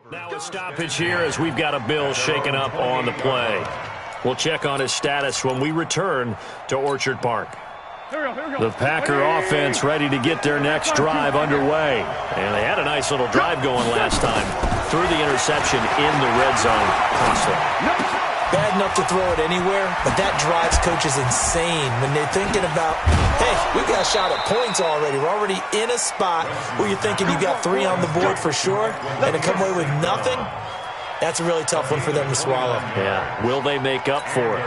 Now a stoppage here as we've got a Bill shaken up on the play. We'll check on his status when we return to Orchard Park. The Packer offense ready to get their next drive underway. And they had a nice little drive going last time. Threw the interception in the red zone. Costly. Bad enough to throw it anywhere, but that drives coaches insane when they're thinking about, hey, we got a shot at points already. We're already in a spot where you're thinking you got 3 on the board for sure, and to come away with nothing, that's a really tough one for them to swallow. Yeah, will they make up for it?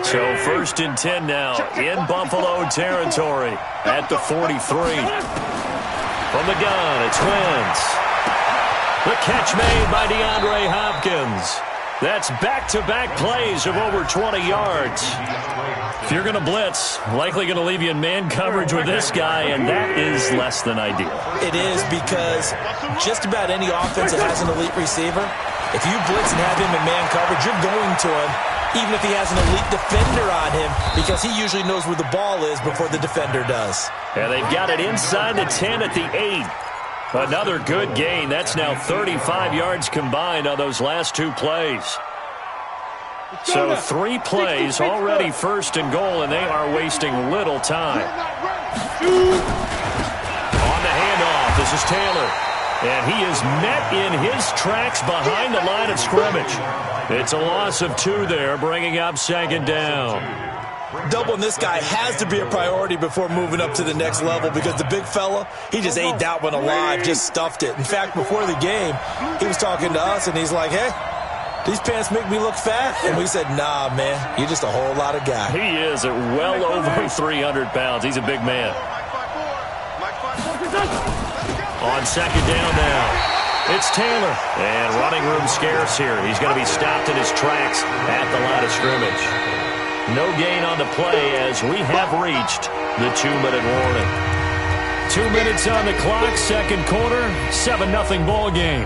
So 1st and 10 now in Buffalo territory at the 43. From the gun, it's Wentz. The catch made by DeAndre Hopkins. That's back-to-back plays of over 20 yards. If you're going to blitz, likely going to leave you in man coverage with this guy, and that is less than ideal. It is, because just about any offense that has an elite receiver, if you blitz and have him in man coverage, you're going to him, even if he has an elite defender on him, because he usually knows where the ball is before the defender does. And they've got it inside the 10 at the 8. Another good gain. That's now 35 yards combined on those last 2 plays. So 3 plays, already 1st and goal, and they are wasting little time. On the handoff, this is Taylor. And he is met in his tracks behind the line of scrimmage. It's a loss of 2 there, bringing up 2nd down. Doubling this guy has to be a priority before moving up to the next level, because the big fella, he just ate that one alive, just stuffed it. In fact, before the game, he was talking to us, and he's like, hey, these pants make me look fat. And we said, nah, man, you're just a whole lot of guy. He is at well over 300 pounds. He's a big man. On 2nd down now, it's Taylor. And running room scarce here. He's going to be stopped in his tracks at the line of scrimmage. No gain on the play as we have reached the 2-minute warning. 2 minutes on the clock, 2nd quarter, 7-0 ball game.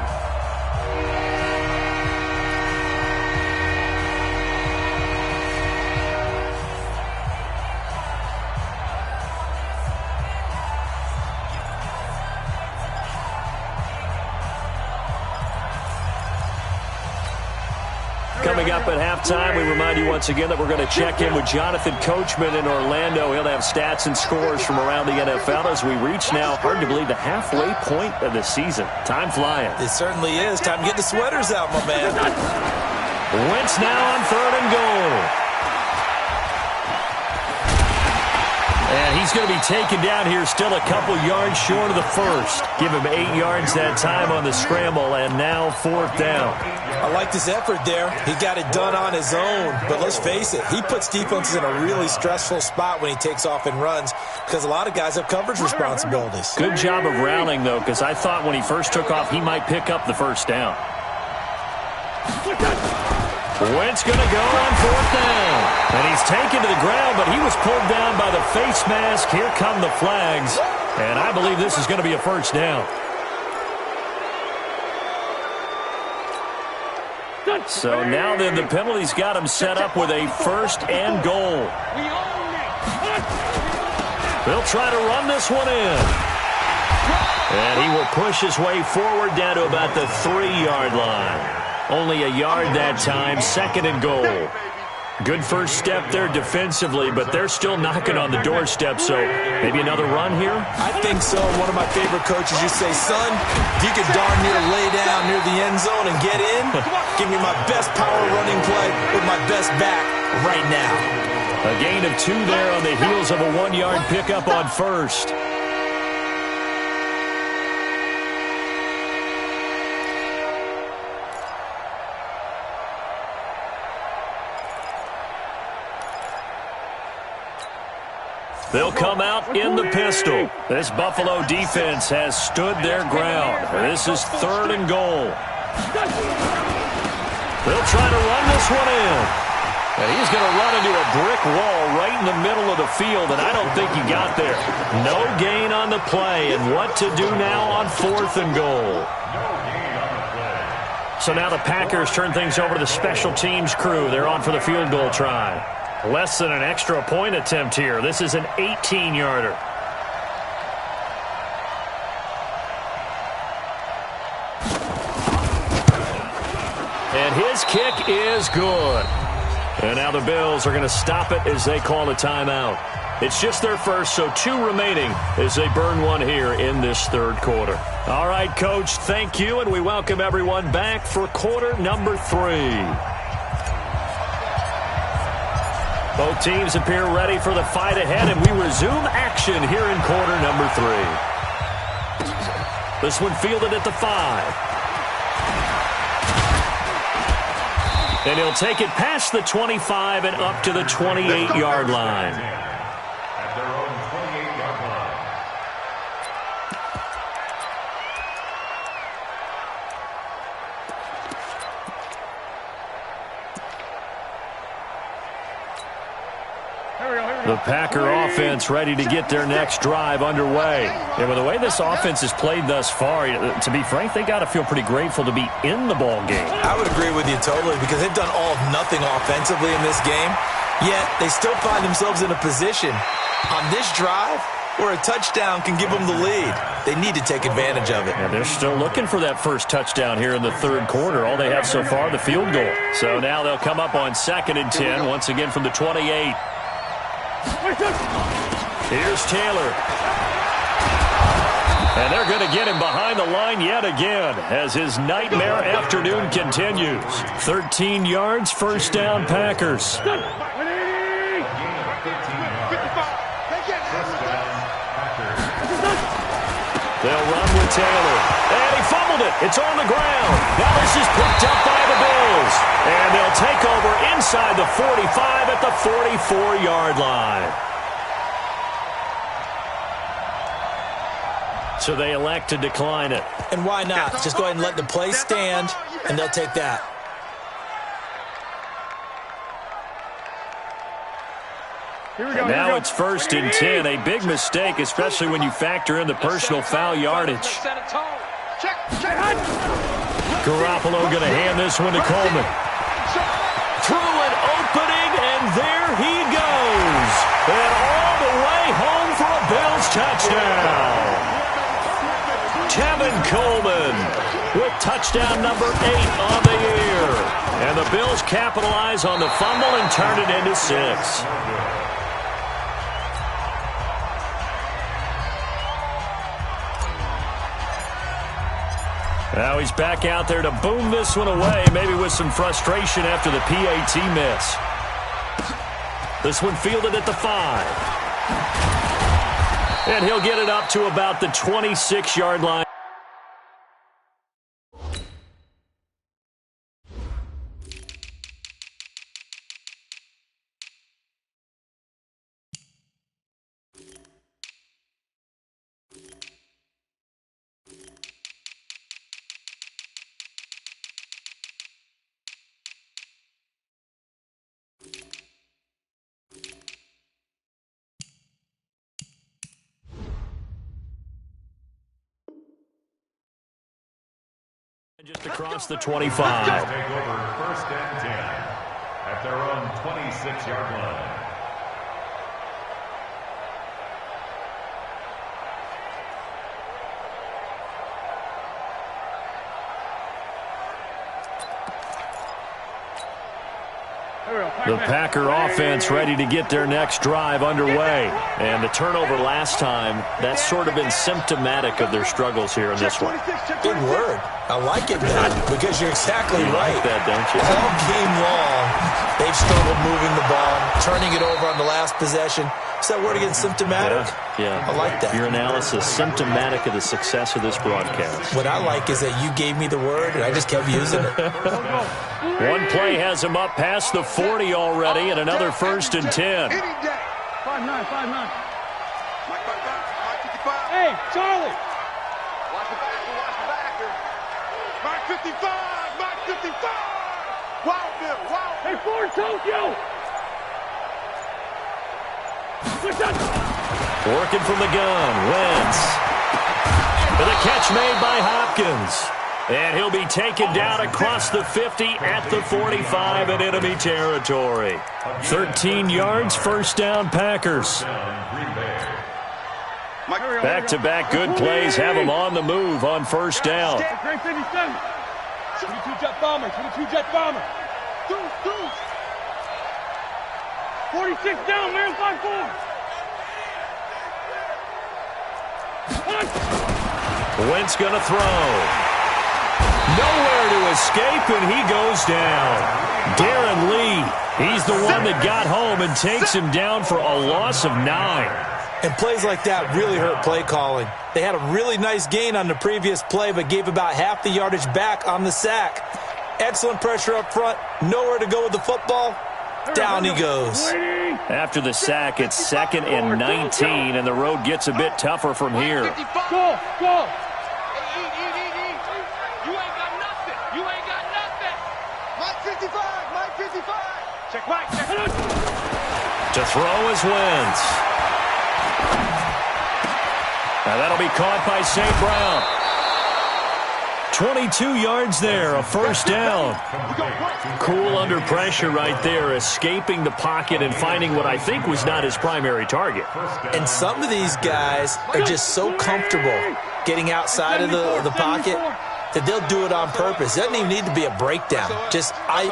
Coming up at halftime, we remind you once again that we're going to check in with Jonathan Coachman in Orlando. He'll have stats and scores from around the NFL as we reach now, hard to believe, the halfway point of the season. Time flying. It certainly is. Time to get the sweaters out, my man. Wentz now on 3rd and goal. And he's going to be taken down here, still a couple yards short of the 1st. Give him 8 yards that time on the scramble, and now 4th down. I like this effort there. He got it done on his own, but let's face it, he puts defenses in a really stressful spot when he takes off and runs, because a lot of guys have coverage responsibilities. Good job of rallying, though, because I thought when he first took off, he might pick up the 1st down. Wentz going to go on 4th down. And he's taken to the ground, but he was pulled down by the face mask. Here come the flags. And I believe this is going to be a 1st down. So now then, the penalty's got him set up with a 1st and goal. They'll try to run this one in. And he will push his way forward down to about the 3-yard line. Only a yard that time, 2nd and goal. Good first step there defensively, but they're still knocking on the doorstep, so maybe another run here? I think so. One of my favorite coaches used to say, son, if you could darn near lay down near the end zone and get in, give me my best power running play with my best back right now. A gain of 2 there on the heels of a 1-yard pickup on 1st. They'll come out in the pistol. This Buffalo defense has stood their ground. This is 3rd and goal. They'll try to run this one in. And he's going to run into a brick wall right in the middle of the field, and I don't think he got there. No gain on the play, and what to do now on 4th and goal. So now the Packers turn things over to the special teams crew. They're on for the field goal try. Less than an extra point attempt here. This is an 18-yarder. And his kick is good. And now the Bills are going to stop it as they call a timeout. It's just their first, so 2 remaining as they burn one here in this third quarter. All right, Coach, thank you, and we welcome everyone back for quarter number 3. Both teams appear ready for the fight ahead, and we resume action here in quarter number 3. This one fielded at the 5. And he'll take it past the 25 and up to the 28-yard line. At their own 28-yard line. The Packer offense ready to get their next drive underway. And with the way this offense has played thus far, to be frank, they got to feel pretty grateful to be in the ball game. I would agree with you totally because they've done all of nothing offensively in this game, yet they still find themselves in a position on this drive where a touchdown can give them the lead. They need to take advantage of it. And they're still looking for that first touchdown here in the third quarter. All they have so far, the field goal. So now they'll come up on 2nd and 10, once again from the 28. Here's Taylor. And they're going to get him behind the line yet again as his nightmare afternoon continues. 13 yards, first down, Packers. They'll run with Taylor. And he fumbled it. It's on the ground. Now this is picked up by the Bills. And they'll take over inside the 45 at the 44-yard line. So they elect to decline it. And why not? Just go ahead and let the play stand, and they'll take that. Now it's 1st and 10. A big mistake, especially when you factor in the personal foul yardage. Garoppolo going to hand this one to Coleman. Through an opening, and there he goes. And all the way home for a Bills touchdown. Tevin Coleman with touchdown number 8 on the year. And the Bills capitalize on the fumble and turn it into 6. Now he's back out there to boom this one away, maybe with some frustration after the PAT miss. This one fielded at the 5. And he'll get it up to about the 26-yard line. Just across the 25. take over 1st and 10 at their own 26-yard line. The Packer offense ready to get their next drive underway. And the turnover last time, that's sort of been symptomatic of their struggles here in this one. Good word. I like it, man, because you're exactly right. Like that, don't you? All game long, they've struggled moving the ball, turning it over on the last possession. Is that word again, symptomatic? Yeah. I like that. Your analysis, symptomatic of the success of this broadcast. What I like is that you gave me the word, and I just kept using it. One play has him up past the 40 already, and another 1st and 10. 5-9. Hey, Charlie. Watch the backer. Mark 55. Wild Bill. Hey, Ford Tokyo. Working from the gun, Wentz. And the catch made by Hopkins. And he'll be taken down across the 50 at the 45 in enemy territory. 13 yards, first down, Packers. Back-to-back good plays have them on the move on first down. 22 jet bomber, 22 jet bomber. Deuce. 46 down, man, 5-4. Wentz gonna throw. Nowhere to escape, and he goes down. Darren Lee, he's the one that got home and takes him down for a loss of 9. And plays like that really hurt play calling. They had a really nice gain on the previous play, but gave about half the yardage back on the sack. Excellent pressure up front. Nowhere to go with the football. Down he goes. After the sack, it's 2nd and 19, and the road gets a bit tougher from here. Go. You ain't got nothing. Mike 55. Check right. To throw is Wentz. Now that'll be caught by St. Brown. 22 yards there, a first down. Cool under pressure right there, escaping the pocket and finding what I think was not his primary target. And some of these guys are just so comfortable getting outside of the pocket that they'll do it on purpose. It doesn't even need to be a breakdown.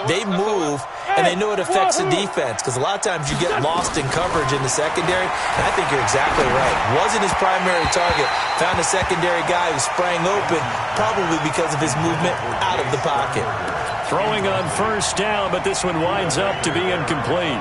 They move, and they know it affects the defense, because a lot of times you get lost in coverage in the secondary, and I think you're exactly right. Wasn't his primary target. Found a secondary guy who sprang open, probably because of his movement out of the pocket. Throwing on first down, but this one winds up to be incomplete.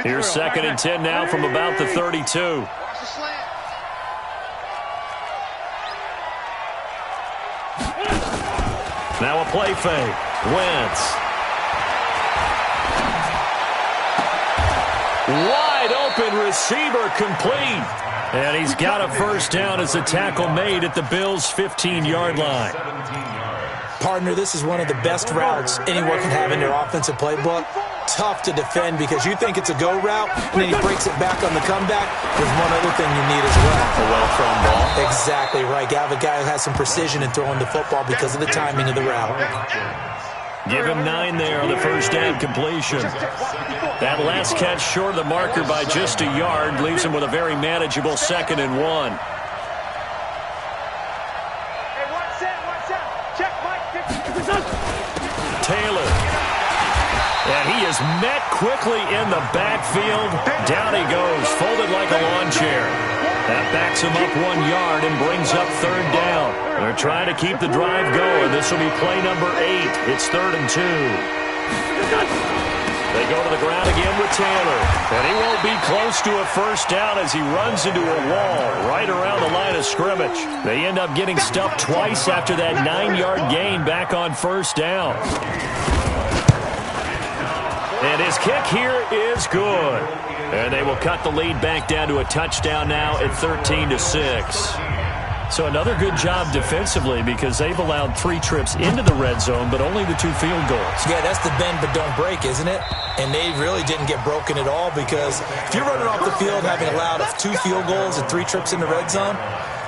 Here's 2nd and 10 now from about the 32. Watch the slant. Now a play fake. Wentz. Wide open receiver complete. And he's got a first down as the tackle made at the Bills' 15-yard line. Partner, this is one of the best routes anyone can have in their offensive playbook. Tough to defend because you think it's a go route, and then he breaks it back on the comeback. There's one other thing you need as well. A well-thrown ball. Exactly right. You have a guy who has some precision in throwing the football because of the timing of the route. Give him 9 there on the first down completion. That last catch short of the marker by just a yard leaves him with a very manageable 2nd and 1. Taylor. And he is met quickly in the backfield. Down he goes, folded like a lawn chair. That backs him up 1 yard and brings up 3rd down. They're trying to keep the drive going. This will be play number 8. It's 3rd and 2. They go to the ground again with Taylor. And he won't be close to a first down as he runs into a wall right around the line of scrimmage. They end up getting stuffed twice after that 9-yard gain back on first down. And his kick here is good. And they will cut the lead back down to a touchdown now at 13-6. So another good job defensively because they've allowed 3 trips into the red zone, but only the 2 field goals. Yeah, that's the bend but don't break, isn't it? And they really didn't get broken at all because if you're running off the field having allowed 2 field goals and 3 trips in the red zone,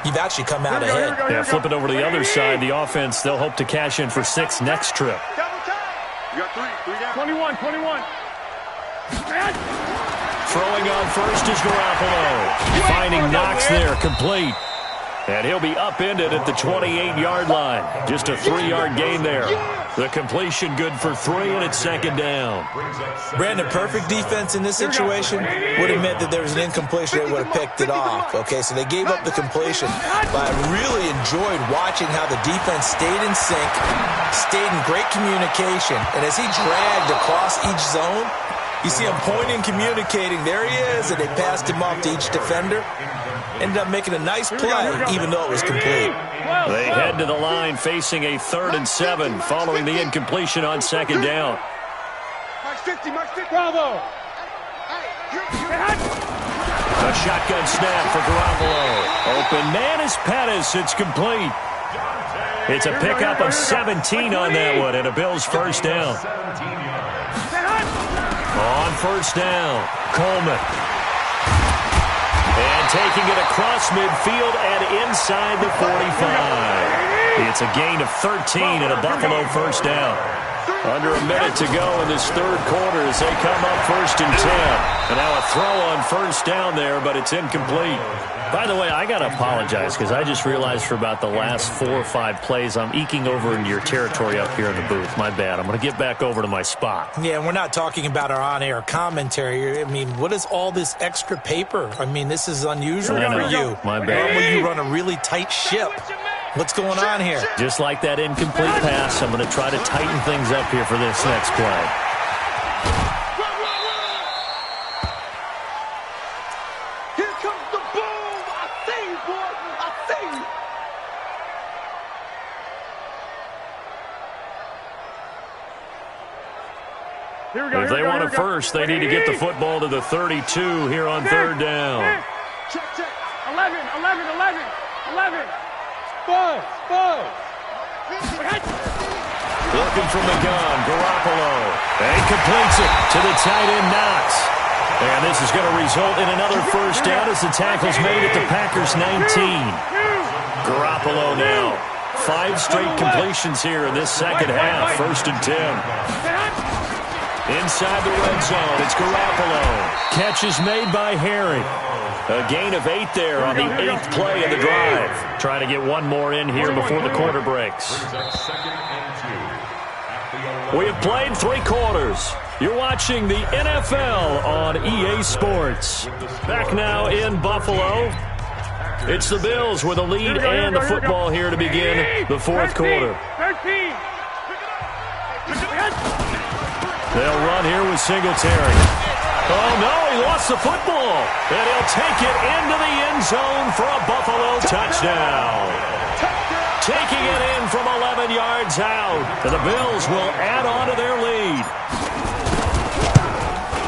you've actually come out ahead. Yeah, flip it over to the other side. The offense, they'll hope to cash in for 6 next trip. You got 3 down. 21. Throwing on first is Garoppolo. Finding Knox there, complete. And he'll be upended at the 28-yard line. Just a 3-yard gain there. The completion good for 3, and it's 2nd down. Brandon, perfect defense in this situation would have meant that there was an incompletion. They would have picked it off. Okay, so they gave up the completion. But I really enjoyed watching how the defense stayed in sync, stayed in great communication. And as he dragged across each zone, you see him pointing, communicating. There he is, and they passed him off to each defender. Ended up making a nice play, even though it was complete. They head to the line facing a 3rd and 7 following the incompletion on 2nd down. Max 50. Bravo. A shotgun snap for Garoppolo. Open man is Pettis. It's complete. It's a pickup of 17 on that one and a Bills first down. On first down, Coleman. And taking it across midfield and inside the 45. It's a gain of 13 and a Buffalo first down. Under a minute to go in this third quarter as they come up 1st and 10. And now a throw on first down there, but it's incomplete. By the way, I got to apologize because I just realized for about the last 4 or 5 plays, I'm eking over into your territory up here in the booth. My bad. I'm going to get back over to my spot. Yeah, and we're not talking about our on-air commentary. I mean, what is all this extra paper? I mean, this is unusual for you. My bad. Normally you run a really tight ship. What's going on here? Just like that incomplete pass, I'm going to try to tighten things up here for this next play. Here comes the boom. I see you, boy. I see you. If they want a first, they need to get the football to the 32 here on 3rd down. Check, check. 11. 5. Looking from the gun, Garoppolo. And completes it to the tight end, Knox. And this is going to result in another first down as the tackle's made at the Packers' 19. Garoppolo now. 5 straight completions here in this second half. 1st and 10. Inside the red zone, it's Garoppolo. Catch is made by Harry. A gain of 8 there on the 8th play of the drive. Trying to get one more in here before the quarter breaks. We have played 3 quarters. You're watching the NFL on EA Sports. Back now in Buffalo. It's the Bills with a lead and the football here to begin the 4th quarter. They'll run here with Singletary. Oh, no, he lost the football. And he'll take it into the end zone for a Buffalo touchdown. Taking it in from 11 yards out. And the Bills will add on to their lead.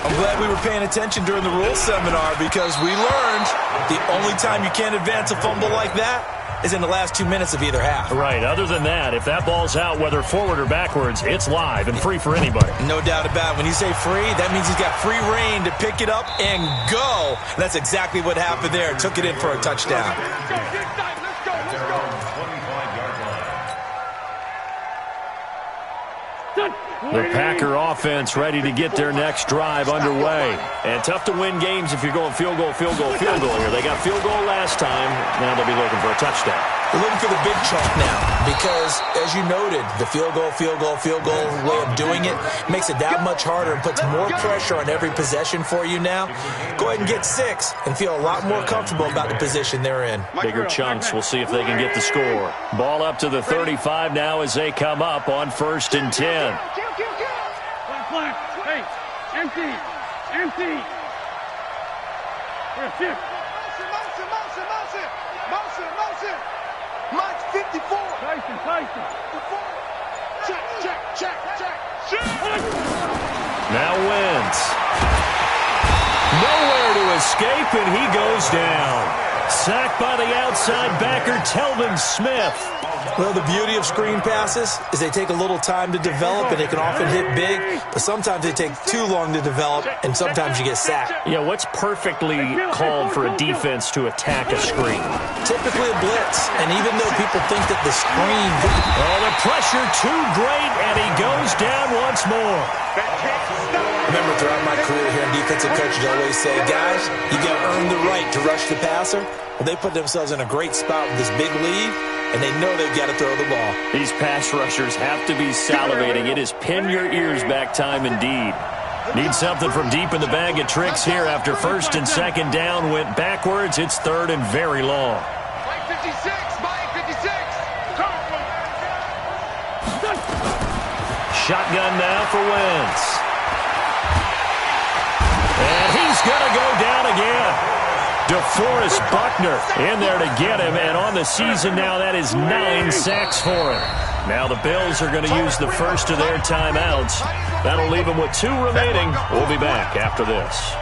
I'm glad we were paying attention during the rules seminar because we learned the only time you can't advance a fumble like that is in the last 2 minutes of either half. Right. Other than that, if that ball's out, whether forward or backwards, it's live and free for anybody. No doubt about it. When you say free, that means he's got free reign to pick it up and go. And that's exactly what happened there. Took it in for a touchdown. The Packer offense ready to get their next drive underway. And tough to win games if you're going field goal here. They got field goal last time. Now they'll be looking for a touchdown. They're looking for the big chunk now because, as you noted, the field goal way of doing it makes it that much harder and puts more pressure on every possession for you now. Go ahead and get 6 and feel a lot more comfortable about the position they're in. Bigger chunks. We'll see if they can get the score. Ball up to the 35 now as they come up on 1st and 10. Hey, empty. Here, shift. Motion. Mike 54. Tyson. Check. Now Wentz. Nowhere to escape, and he goes down. Sacked by the outside backer, Telvin Smith. Well, the beauty of screen passes is they take a little time to develop, and they can often hit big, but sometimes they take too long to develop, and sometimes you get sacked. Yeah, what's perfectly called for a defense to attack a screen? Typically a blitz, and even though people think that the screen... Oh, the pressure too great, and he goes down once more. Remember, throughout my career here, defensive coaches always say, guys, you got to earn the right to rush the passer. Well, they put themselves in a great spot with this big lead, and they know they've got to throw the ball. These pass rushers have to be salivating. It is pin your ears back time indeed. Need something from deep in the bag of tricks here after 1st and 2nd down. Went backwards. It's 3rd and very long. Mike 56. Shotgun now for Wentz. And he's going to go down again. DeForest Buckner in there to get him, and on the season now, that is 9 sacks for him. Now the Bills are going to use the first of their timeouts. That'll leave them with 2 remaining. We'll be back after this.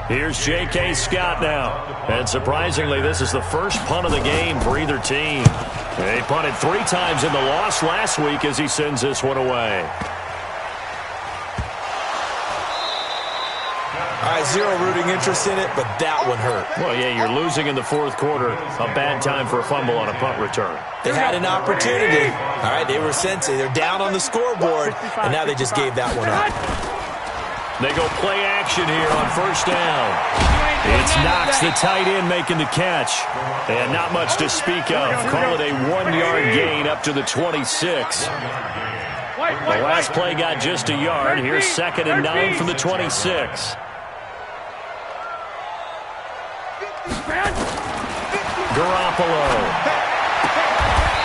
Here's J.K. Scott now. And surprisingly, this is the first punt of the game for either team. They punted 3 times in the loss last week as he sends this one away. All right, zero rooting interest in it, but that one hurt. Well, yeah, you're losing in the fourth quarter. A bad time for a fumble on a punt return. They had an opportunity. All right, they were sensing. They're down on the scoreboard, and now they just gave that one up. They go play action here on first down. It's Knox, the tight end, making the catch. And not much to speak of. Call it a 1-yard gain up to the 26. The last play got just a yard. Here's 2nd and 9 from the 26. Garoppolo.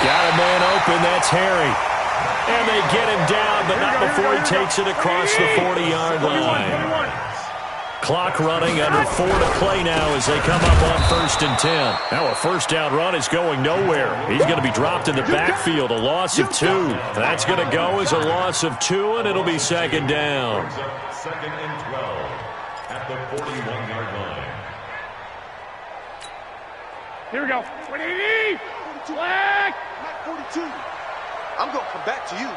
Got a man open. That's Harry. And they get him down, but not before he takes it across the 40-yard line. Clock running, under 4 to play now as they come up on 1st and 10. Now a first down run is going nowhere. He's going to be dropped in the backfield, a loss of 2. That's going to go as a loss of 2, and it'll be 2nd down. 2nd and 12 at the 41-yard line. Here we go. 180. Flag. 42. I'm going to come back to you.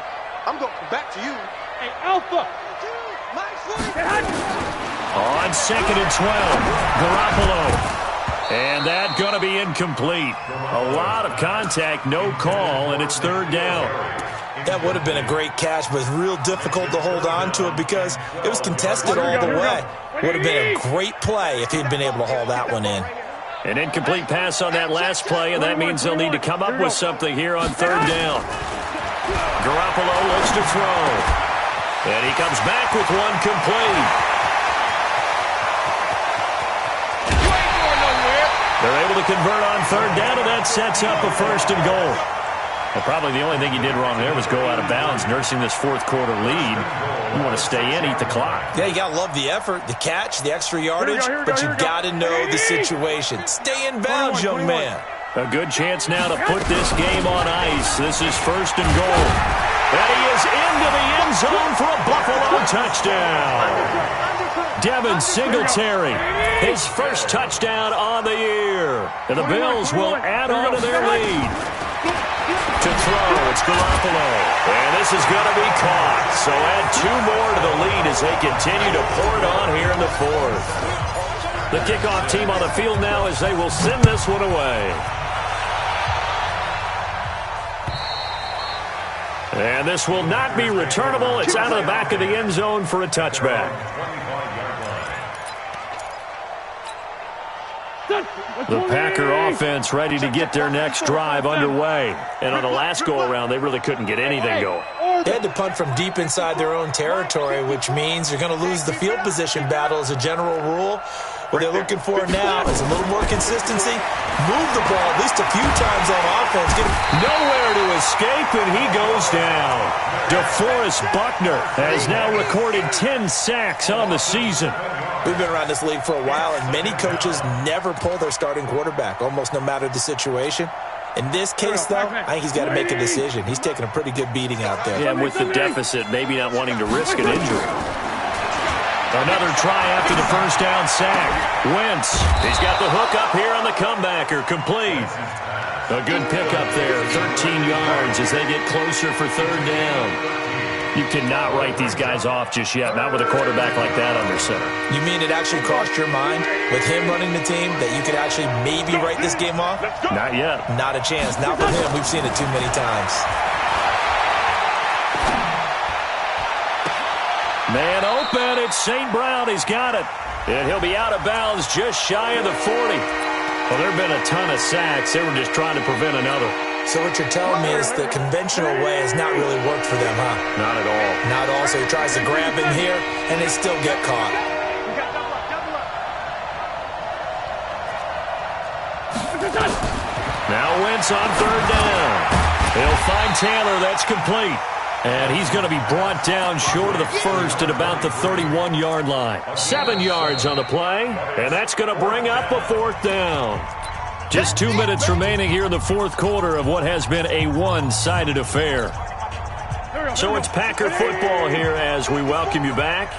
I'm going to come back to you. Hey, Alpha. On 2nd and 12, Garoppolo. And that going to be incomplete. A lot of contact, no call, and it's 3rd down. That would have been a great catch, but it's real difficult to hold on to it because it was contested all the way. Would have been a great play if he'd been able to haul that one in. An incomplete pass on that last play, and that means they'll need to come up with something here on 3rd down. Garoppolo looks to throw. And he comes back with one complete. They're able to convert on 3rd down, and that sets up a 1st and goal. Well, probably the only thing he did wrong there was go out of bounds, nursing this 4th quarter lead. You want to stay in, eat the clock. Yeah, you got to love the effort, the catch, the extra yardage, but you got to know the situation. Stay in bounds, young man. A good chance now to put this game on ice. This is 1st and goal. And he is into the end zone for a Buffalo touchdown. Devin Singletary, his first touchdown on the year. And the Bills will add on to their lead. To throw, it's Garoppolo. And this is going to be caught. So add 2 more to the lead as they continue to pour it on here in the 4th. The kickoff team on the field now as they will send this one away. And this will not be returnable. It's out of the back of the end zone for a touchback. The Packer offense ready to get their next drive underway. And on the last go-around, they really couldn't get anything going. They had to punt from deep inside their own territory, which means you're going to lose the field position battle as a general rule. What they're looking for now is a little more consistency. Move the ball at least a few times on offense. Get nowhere to escape, and he goes down. DeForest Buckner has now recorded 10 sacks on the season. We've been around this league for a while, and many coaches never pull their starting quarterback, almost no matter the situation. In this case, though, I think he's got to make a decision. He's taking a pretty good beating out there. Yeah, with the deficit, maybe not wanting to risk an injury. Another try after the first down sack. Wentz, he's got the hook up here on the comebacker, complete. A good pickup there, 13 yards as they get closer for 3rd down. You cannot write these guys off just yet, not with a quarterback like that under center. You mean it actually crossed your mind with him running the team that you could actually maybe write this game off? Not yet. Not a chance. Not with him. We've seen it too many times. Man open, it's St. Brown. He's got it. And he'll be out of bounds just shy of the 40. Well, there have been a ton of sacks. They were just trying to prevent another. So what you're telling me is the conventional way has not really worked for them, huh? Not at all. Not at all. So he tries to grab him here, and they still get caught. Now Wentz on 3rd down. He'll find Taylor. That's complete. And he's going to be brought down short of the first at about the 31-yard line. 7 yards on the play, and that's going to bring up a 4th down. Just 2 minutes remaining here in the 4th quarter of what has been a one-sided affair. So it's Packer football here as we welcome you back.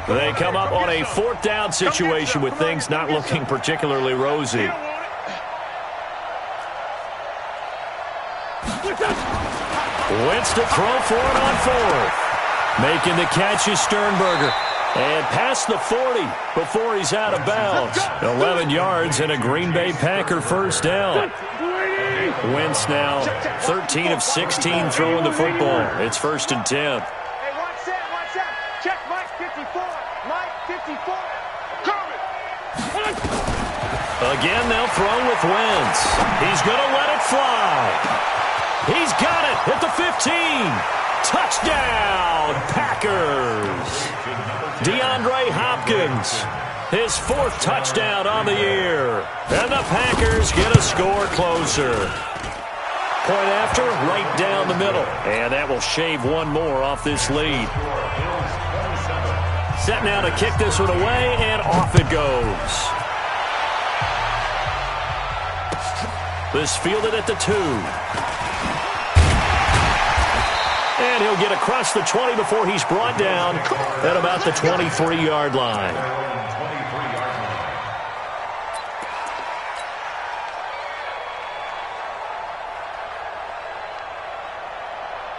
They come up on a 4th down situation with things not looking particularly rosy. Wentz to throw for it on 4th. Making the catch is Sternberger. And past the 40 before he's out of bounds. 11 yards and a Green Bay Packer first down. Wentz now 13 of 16 throwing the football. It's 1st and 10. Hey, watch that. Check Mike 54. Mike 54. Coming. Again, they'll throw with Wentz. He's going to let it fly. He's got it at the 15. Touchdown, Packers. DeAndre Hopkins, his 4th touchdown on the year. And the Packers get a score closer. Point after, right down the middle. And that will shave one more off this lead. Set now to kick this one away, and off it goes. This fielded at the 2. And he'll get across the 20 before he's brought down at about the 23-yard line.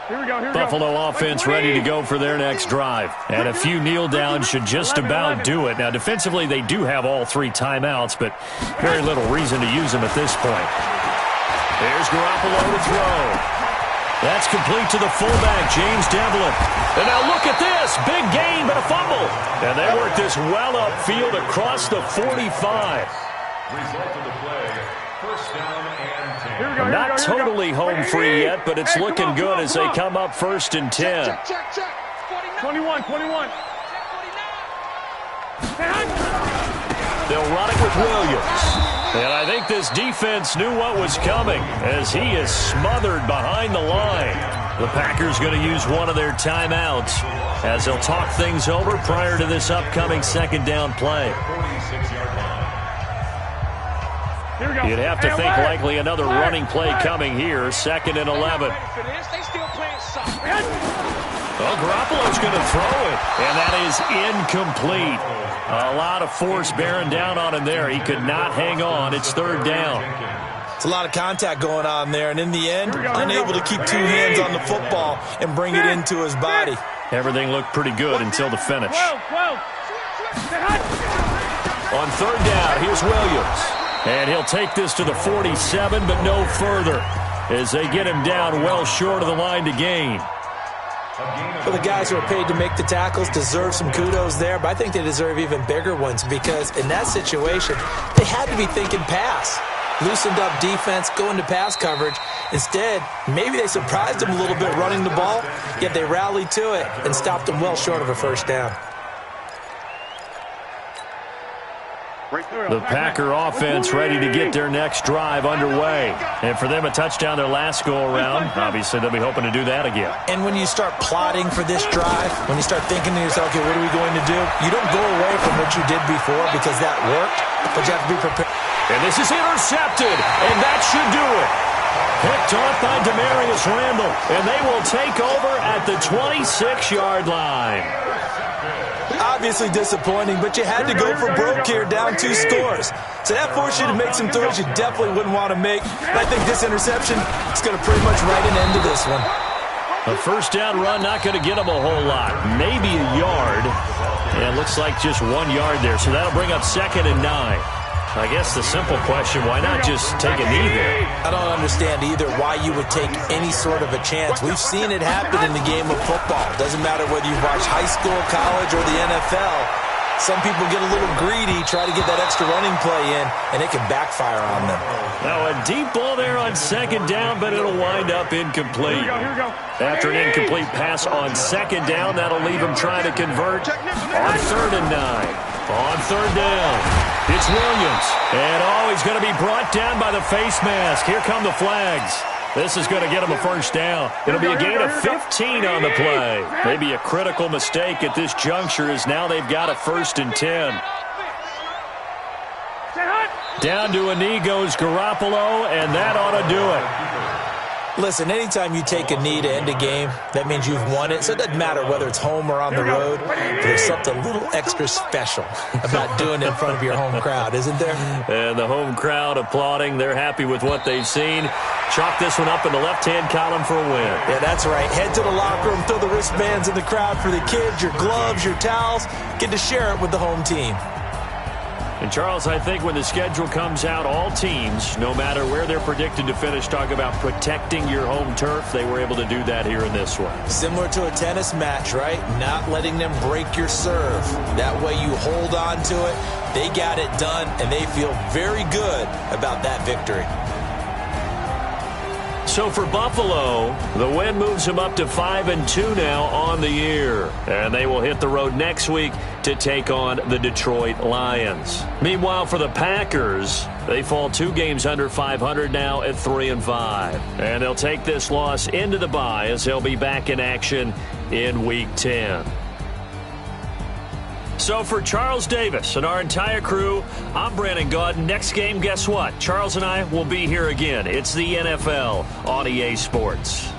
Here we go. Buffalo offense ready to go for their next drive. And a few kneel downs should just about do it. Now, defensively, they do have all 3 timeouts, but very little reason to use them at this point. There's Garoppolo to throw. That's complete to the fullback, James Devlin. And now look at this. Big gain, but a fumble. And they work this well upfield across the 45. Result of the play, 1st down and 10. Not totally home free yet, but it's looking good as they come up 1st and 10. Check. 21. They'll run it with Williams. And I think this defense knew what was coming as he is smothered behind the line. The Packers going to use one of their timeouts as they'll talk things over prior to this upcoming 2nd down play. You'd have to think likely another running play coming here, 2nd and 11. Well, Garoppolo's going to throw it, and that is incomplete. A lot of force bearing down on him there. He could not hang on. It's 3rd down. It's a lot of contact going on there, and in the end, unable to keep 2 hands on the football and bring it into his body. Everything looked pretty good until the finish. On 3rd down, here's Williams. And he'll take this to the 47, but no further as they get him down well short of the line to gain. Well, the guys who are paid to make the tackles deserve some kudos there, but I think they deserve even bigger ones because in that situation, they had to be thinking pass. Loosened up defense, going to pass coverage. Instead, maybe they surprised them a little bit running the ball, yet they rallied to it and stopped them well short of a 1st down. The Packer offense ready to get their next drive underway. And for them, a touchdown their last go-around. Obviously, they'll be hoping to do that again. And when you start plotting for this drive, when you start thinking to yourself, okay, what are we going to do? You don't go away from what you did before because that worked, but you have to be prepared. And this is intercepted, and that should do it. Picked off by Demarius Randall, and they will take over at the 26-yard line. Obviously disappointing, but you had to go for broke here, down 2 scores. So that forced you to make some throws you definitely wouldn't want to make. And I think this interception is going to pretty much write an end to this one. A 1st down run, not going to get them a whole lot. Maybe a yard. And it looks like just 1 yard there. So that'll bring up 2nd and 9. I guess the simple question, why not just take a knee there? I don't understand either why you would take any sort of a chance. We've seen it happen in the game of football. Doesn't matter whether you watch high school, college, or the NFL. Some people get a little greedy, try to get that extra running play in, and it can backfire on them. Now a deep ball there on 2nd down, but it'll wind up incomplete. After an incomplete pass on 2nd down, that'll leave him trying to convert on 3rd and 9. On 3rd down, it's Williams. And he's going to be brought down by the face mask. Here come the flags. This is going to get him a 1st down. It'll be a gain of 15 on the play. Maybe a critical mistake at this juncture as now they've got a 1st and 10. Down to a knee goes Garoppolo, and that ought to do it. Listen, anytime you take a knee to end a game, that means you've won it. So it doesn't matter whether it's home or on the road. There's something a little extra special about doing it in front of your home crowd, isn't there? And the home crowd applauding. They're happy with what they've seen. Chalk this one up in the left-hand column for a win. Yeah, that's right. Head to the locker room, throw the wristbands in the crowd for the kids, your gloves, your towels. Get to share it with the home team. And, Charles, I think when the schedule comes out, all teams, no matter where they're predicted to finish, talk about protecting your home turf. They were able to do that here in this one. Similar to a tennis match, right? Not letting them break your serve. That way you hold on to it. They got it done, and they feel very good about that victory. So for Buffalo, the win moves them up to 5-2 now on the year. And they will hit the road next week to take on the Detroit Lions. Meanwhile, for the Packers, they fall 2 games under 500 now at 3-5. And they'll take this loss into the bye as they'll be back in action in Week 10. So for Charles Davis and our entire crew, I'm Brandon Gaudin. Next game, guess what? Charles and I will be here again. It's the NFL on EA Sports.